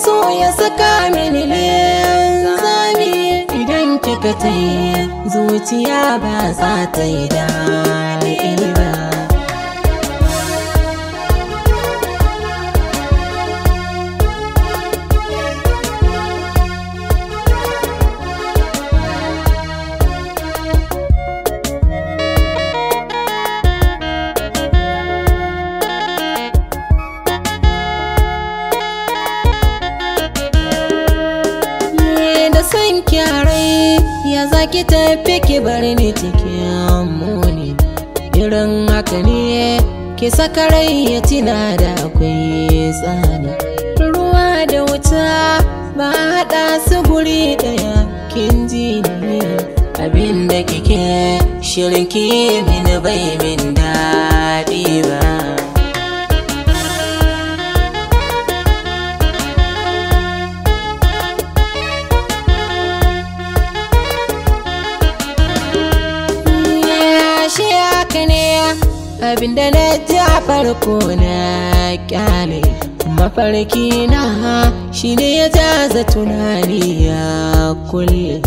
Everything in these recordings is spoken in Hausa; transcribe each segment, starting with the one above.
so ya saka mini linzami. Idan kika tayi zuciya ba za ta yi daɗi ba. San kyarai ya zaki tafi ki bar ni cikin muni. Irin haka ne ki saka rai ya tina da akwai tsani. Ruwa da wuta ba haɗa su guri ɗaya kin ji ne. Abinda kike shirin ki mini bai min daɗi ba. Abinda na ji a farko na kyale mafarki na shine ya jaza tunani ya kulle.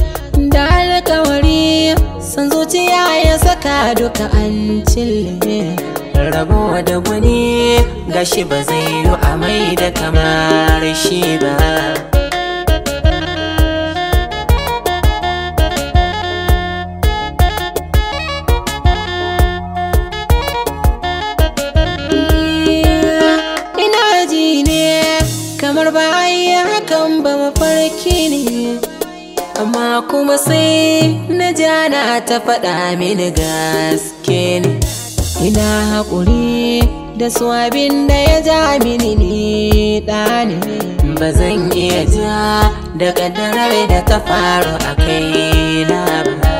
Da alkawari san zuciya ya saka duka an cille. Rabo da wani gashi ba zai yi amai da kamar shi ba. Kamar ba a yi hakan ba mafarki ne, amma kuma sai na jana ta faɗa mini gaske ne. Ina haƙuri da su abin da ya ja mini ni ɗane. Ba zan iya ja da ƙaddarar da ta faru a kaina ba.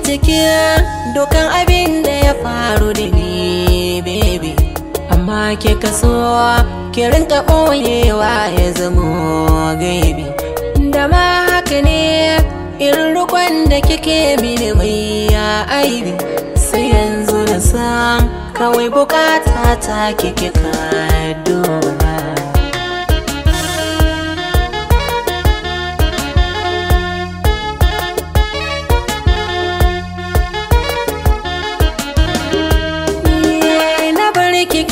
Cikin dukan abin da ya faru da ni baby, amma ke kaso ki rinka ɓoyewa ya zamo gaibi. Da ma haka ne irin rukun da kike mini mai ya aibi. Sai yanzu da san kawai bukata ta kike ka duba.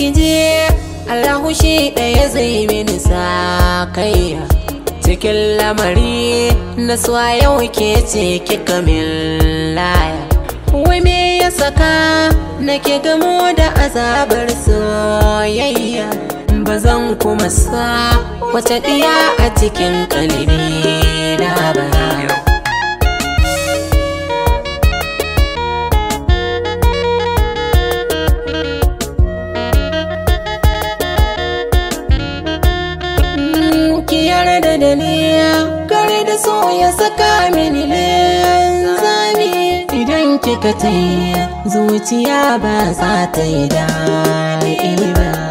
Kije Allahu shi ɗaya zai mini sakayya. Cikin lamari na suwa yau ke ce kika min laya. Wai me ya saka nake gamo da azabar soyayya. Ba zan kuma sa wata ɗiya a cikin kalbi na ba. Yarda da ni kare da so ya saka mini linzami. Idan kika tayi zuciya ba za ta yi daɗi ba.